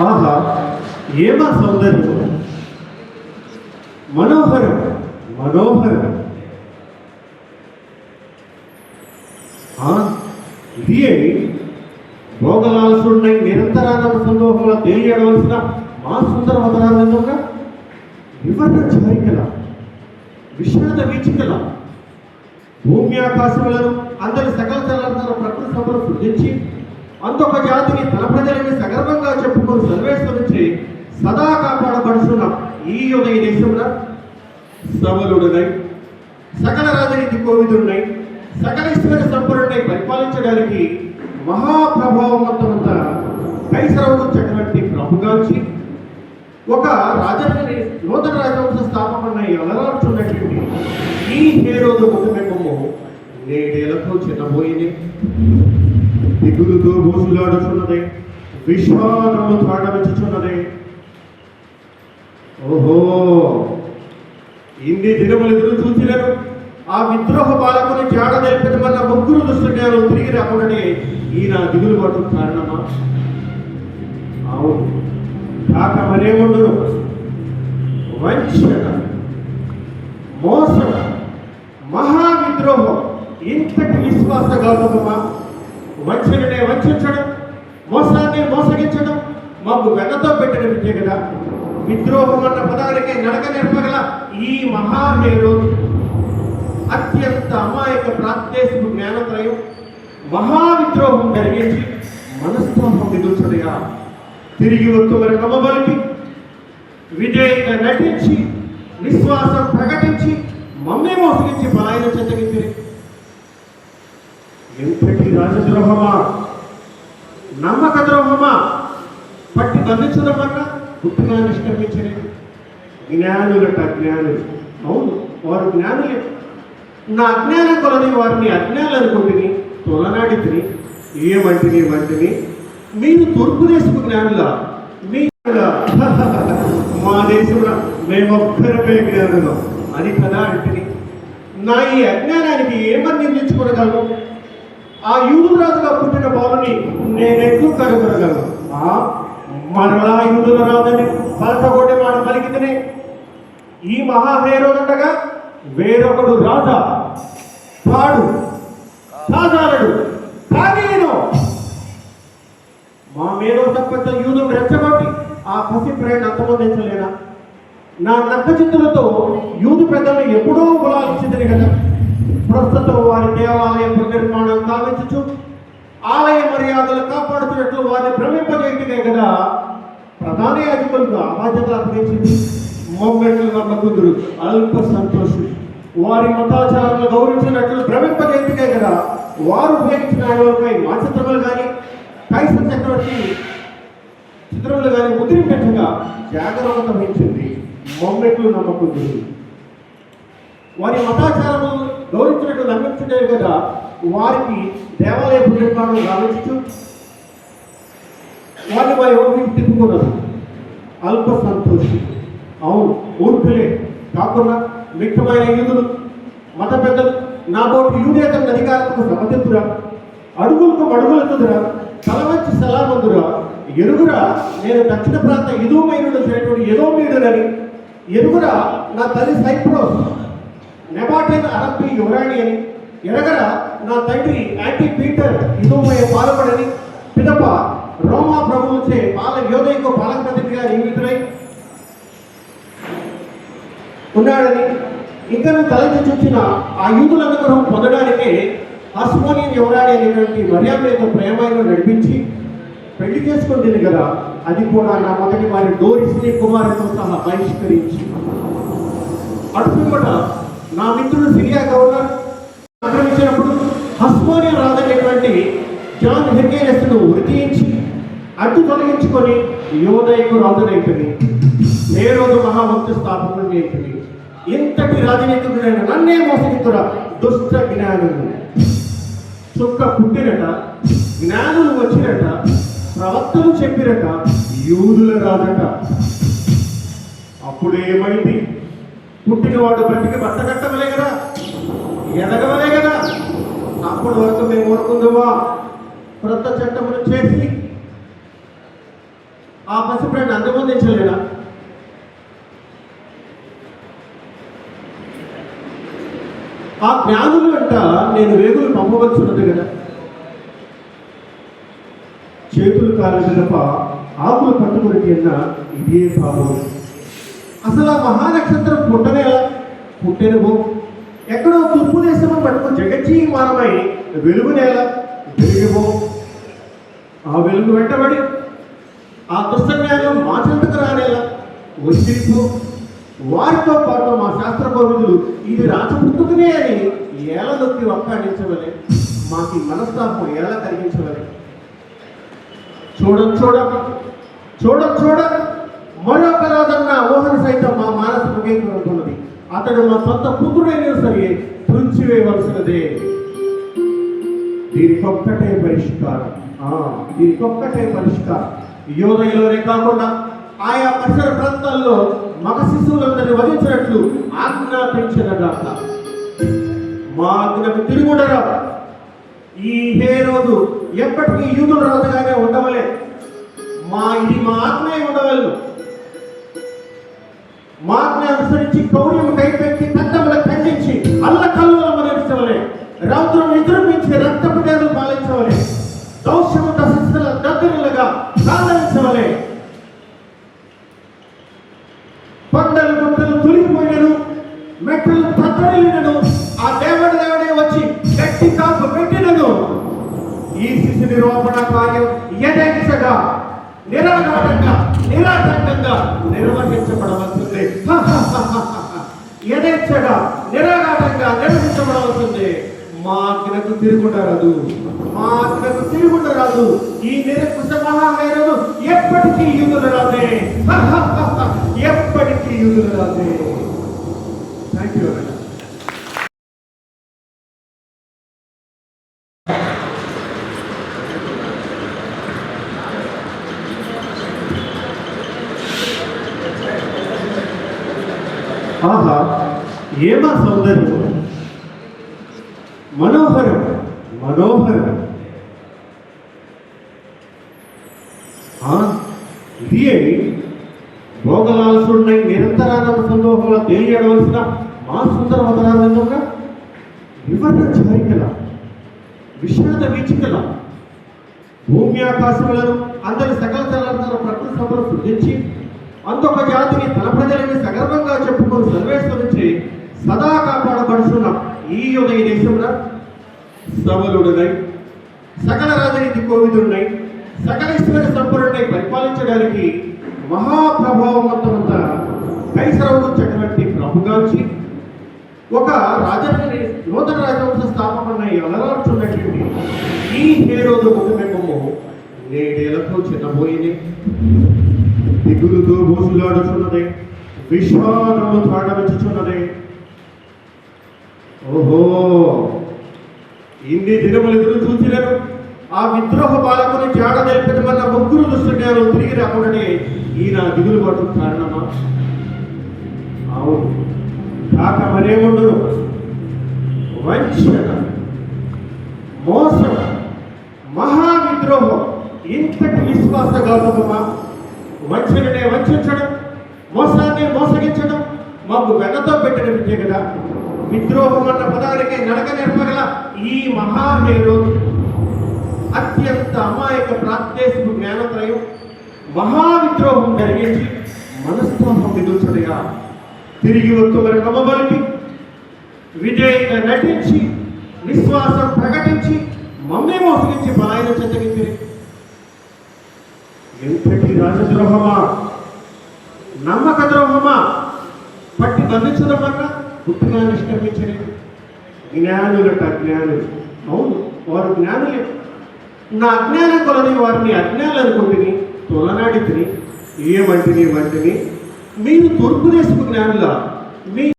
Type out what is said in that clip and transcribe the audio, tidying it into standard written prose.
ఆహా, ఏమా సౌందర్యం! మనోహరం, మనోహరం. ఇది ఏమి భోగలాల్సుడినై నిరంతరానంద సందోహంలో తేలియడవలసిన మా సుందర వదనానందంగా వివర్ణ ఛాయికల విషాద వీచికల భూమి ఆకాశములను అందరి సకల చలన ప్రకృతి సభను సృజించి అంతొక జాతిని తన ప్రజలని సగర్వంగా చెప్పుకొని సర్వేశ్వరించి సదా కాపాడబడుతున్న ఈ ఉదయ దేశమున సబలుడునై సకల రాజనీతి కోవిదుడునై సకల ఈశ్వర సంపన్నుడై పరిపాలించడానికి మహాప్రభావవంతమంత కైసరవుడు చక్రవర్తి ప్రభుగాంచి ఒక రాజధాని నూతన రాజవంశ స్థాపకున్నై అలరాడుచున్నటువంటి ఈ హేరోదు ముఖమెక్కము నేడేలకు చిన్నబోయింది. దిగులుతో బోసులాడుచున్నదే, విశ్వాసము త్రాడవచ్చుచున్నదే. ఓహో, ఇన్ని దినములు ఎదురు చూసినను ఆ విద్రోహ బాలకుని జాడ తెలిపిన వల్ల ముగ్గురు దుష్టుడు తిరిగి రాకుండానే ఈయన దిగులు పడు కారణమా? అవును, కాక మరేముండును. వంచన, మోసన, మహావిద్రోహం ఇంతటి విశ్వాసఘాతకమా? వంచననే వంచడం, మోసాన్ని మోసగించడం మాకు వెన్నతో పెట్టిన విద్య కదా. విద్రోహం అన్న పదానికి నడక నేర్పగల ఈ మహాహేరో అత్యంత అమాయక ప్రాదేశిక జ్ఞానత్రయం మహావిద్రోహం జరిగించి మనస్తాపం మిగుల్చడగా తిరిగి వస్తుమని నమ్మబలికి విజయంగా నటించి విశ్వాసం ప్రకటించి మమ్మే మోసగించి పలాయన చెత్తగించి ఎంతటి రాజద్రోహమా, నమ్మక ద్రోహమా పట్టి బంధించడం వల్ల పుట్టిగా నిష్క్రమించలేదు. జ్ఞానులట జ్ఞానులు. అవును, వారు జ్ఞానులే. నా అజ్ఞానం కొలని వారిని అజ్ఞానులు అనుకుంటుని తొలనాడితిని ఏమంటిని మీరు తూర్పు దేశపు జ్ఞానులా? మీ మా దేశంలో మేమొక్కరమే జ్ఞానులు అని కదా అంటిని. నా ఈ అజ్ఞానానికి ఏమని నిందించుకోగలను? ఆ యూదు రాజుగా పుట్టిన బాలుని నేనెట్లు కనుగొనగలను? మరలా యూదుల రాజుని పలకగొట్టి మాట పలికితేనే ఈ మహాహేరోదండగా వేరొకడు రాజా పాడు సాధారణుడు కానీను మా మేలో తప్ప యూదును రెచ్చగొట్టి ఆ పసి ప్రేరణ అంతమొందించలేనా? నా నక్క చిత్తులతో యూదు పెద్దలను ఎప్పుడో గులాలించింది కదా. ప్రస్తుతం వారి దేవాలయ పునర్నిర్మాణం కావించు ఆలయ మర్యాదలు కాపాడుతున్నట్లు వారిని భ్రమింపజేయటమే కదా ప్రధాన యాజకులుగా బాధ్యత అప్పగించింది. మొమ్మెట్లు నమ్మకుందురు అల్ప సంతోషులు వారి మతాచారాలను గౌరవించినట్లు భ్రమింపజేయటమే కదా వారు ఉపయోగించిన ఆయనపై మా చిత్రములు కానీ కైసర్ చక్రవర్తి చిత్రములు కానీ ముద్రించగా జాగ్రత్త వహించింది. మొమ్మెట్లు నమ్మకుందురు వారి మతాచారము గౌరవించినట్లు నమ్మించే కదా వారికి దేవాలయ పునర్నిర్మాణం గావించు వారిని వారి ఓపిక తిప్పుకున్నారు. అల్ప సంతోషి, అవును మూర్ఖులే కాకుండా మిక్కమైన యూదులు మత పెద్దలు నా బోటి యూదేతను అధికారులకు సమతిద్దురా, అడుగులకు మడుగులెత్తుదురా, తల వచ్చి సలామందురా. ఎరుగురా నేను దక్షిణ ప్రాంత ఎదోమైనుడు చేటువంటి ఎదోమీయుడని, ఎరుగురా నా తల్లి సైప్రోస్ నెబాటెన్ అరబ్బీ యువరాణి అని, ఎరగరా నా తండ్రి యాంటీ పీటర్ ఇదోమయ పాలకుడని, పిదప రోమా ప్రభువుచే పాల యోదయకు పాలక ప్రతినిధిగా నియమితుడై ఉన్నాడని, ఇంకా తలచి చూసిన ఆ యూదుల అనుగ్రహం పొందడానికే హస్మోనియన్ యువరాణి అనేటువంటి మర్యాదతో ప్రేమాయను నడిపించి పెళ్లి చేసుకుంటుంది కదా. అది కూడా నా మొదటి వారి డోరిస్ని కుమారుతో సహా బహిష్కరించి అటుపిమ్మట నా మిత్రుడు సిరియా గవర్నర్ ఆక్రమించినప్పుడు హస్మోనియన్ రాజనేటువంటి జాన్ హెర్కేనెస్ను వృతించి అడ్డు తొలగించుకొని యోదయకు రాజునైతుంది. హేరోదు మహావంశ స్థాపకుడు అయితుంది. ఇంతటి రాజనీతికుడైన నన్నే మోసగిస్తున్న దుష్ట జ్ఞానులు చుక్క పుట్టినట, జ్ఞానులు వచ్చినట, ప్రవక్తలు చెప్పినట యూదుల రాజట. అప్పుడేమైంది? పుట్టినవాడు బట్టికి బట్ట కట్టవలే కదా, ఎదగవలే కదా. అప్పటి వరకు మేము ఊరుకుందామా? క్రొత్త చట్టములు చేసి ఆ పసిప్రాన్ని అంతమొందించలేనా? ఆ జ్ఞానులు అంట నేను వేగులు పంపవలసి ఉన్నది కదా. చేతులు కాలు మినప ఆకులు పట్టుకుని అన్న ఇదే భావం. అసలు ఆ మహానక్షత్రం పుట్టనేలా పుట్టెనుగో, ఎక్కడో తూర్పు దేశం పట్టుకు జగజ్జీమానమై వెలుగునేలా వెలుగుబో. ఆ వెలుగు వెంటబడి ఆ దుష్టజ్ఞానం మా చెంతకు రానేలా వచ్చిపో. వారితో పాటు మా శాస్త్ర కోవిదులు ఇది రాజపుట్టుకునే అని ఏల నొక్కి ఒక్కాడించవలే, మాకు మనస్తాపం ఎలా కలిగించవలే. చూడ మరొక రాజన్న ఊహను సైతం మా మానసు ముగించుకున్నది. అతడు మా సొంత పుత్రుడైనా సరే తుంచివేయవలసినదే. దీనికొక్కటే పరిష్కారం. యోదయలోనే కాకుండా ఆయా పరిసర ప్రాంతాల్లో మగ శిశువులందరినీ వధించినట్లు ఆజ్ఞాపించినగాక. మా ఆజ్ఞకు తిరుగుడరా. ఈ రోజు ఎప్పటికీ యూదుల రాజుగానే ఉండవలే. మా ఆజ్ఞే ఉండవలను. మా ఆజ్ఞ అనుసరించి కౌర్యం కైపెట్టి తట్టముల ఖండించి అల్లకల్లోలం నిలిచవలే. రౌద్రం విజృంభించి రక్తపుటేలు పాలించవలే. దౌష్యము దశల దగ్గరలుగా సాధరించవలే. కొండలు గుట్టలు తొలిగిపోయినను, మెట్టలు తత్తరిల్లినను, ఆ దేవుడే వచ్చి గట్టి కాపు పెట్టినను ఈ శిశు నిరూపణ కార్యం యథేచ్ఛగా నిరాఘాటంగా నిరాటంకంగా నిర్వహించబడవలసిందే. యథేచ్ఛగా నిరాఘాటంగా నిర్వహించబడవలసిందే. మా ఆజ్ఞకు తిరుగుండరాదు. ఈ నిరంకుశ మహాహైరను ఎప్పటికీ యూదులు రాదే. ఎప్పటికీ యూదులు రాదే. Thank you. ఆహా, ఏమా సౌందర్యం! మనోహరం. ఇదే భోగలాల్సుడినై నిరంతరానంద సందోహంలో తేలియడవలసిన మా సుందర వదనానందంగా వివర్ణ చారికల విషాద వీచికల భూమి ఆకాశములను అందరి సకల చలాంతర ప్రకృతి సభలు సృజించి అంతొక జాతిని తన ప్రజలని సగర్వంగా చెప్పుకొని సర్వేశ్వరించి సదా కాపాడబడుతున్న ఈ ఉదయ దేశంలో సబలుడునై సకల రాజనీతి కోవిదుడునై సకలేశ్వర సంపన్నుడై పరిపాలించడానికి మహాప్రభావవంతమంత కైసరవుడు చక్రవర్తి ప్రభుగాంచి ఒక నూతన రాజవంశ స్థాపన అలరాల్చున్నటువంటి ఈ హేరోదు ముఖమేమో నేడేళ్లతో చిన్నబోయినే, దిగులుతో బోసులాడుచున్నదే, విషాదము తాడవచ్చుచున్నదే. ఓహో, ఇన్ని దినములు ఎదురు చూసినను ఆ విద్రోహ బాలకుని జాడ తెలిపిన ముగ్గురు దుష్టజ్ఞానం తిరిగి రాకుండానే ఈయన దిగులు పట్టు కారణమా? అవును, కాక మరేముండదు. వంచన, మోసం, మహావిద్రోహం. ఇంతటి విశ్వాసఘాతకమా? వంచననే వంచడం, మోసాన్ని మోసగించడం మాకు వెన్నతో పెట్టిన విద్య కదా. విద్రోహం అన్న పదానికి నడక నేర్పగల ఈ మహాహేరో అత్యంత అమాయక ప్రాంతదేశపు జ్ఞానత్రయం మహావిద్రోహం జరిగించి మనస్తాపం మిగుల్చడగా తిరిగి వస్తువుల నమ్మబలికి విజేత నటించి విశ్వాసం ప్రకటించి మమ్మే మోసగించి బలాయిన చెందగింది. ఎంతటి రాజద్రోహమా, నమ్మక ద్రోహమా! పట్టి బంధించడం వల్ల గుట్టుగా నిష్క్రమించని జ్ఞానులట జ్ఞానులు. అవును, వారు జ్ఞానులే. నా అజ్ఞానం కొలని వారిని అజ్ఞానులు అనుకుంటుని తొలనాడి తిని ఏమంటిని మీరు తూర్పు దేశపు జ్ఞానులా? మీ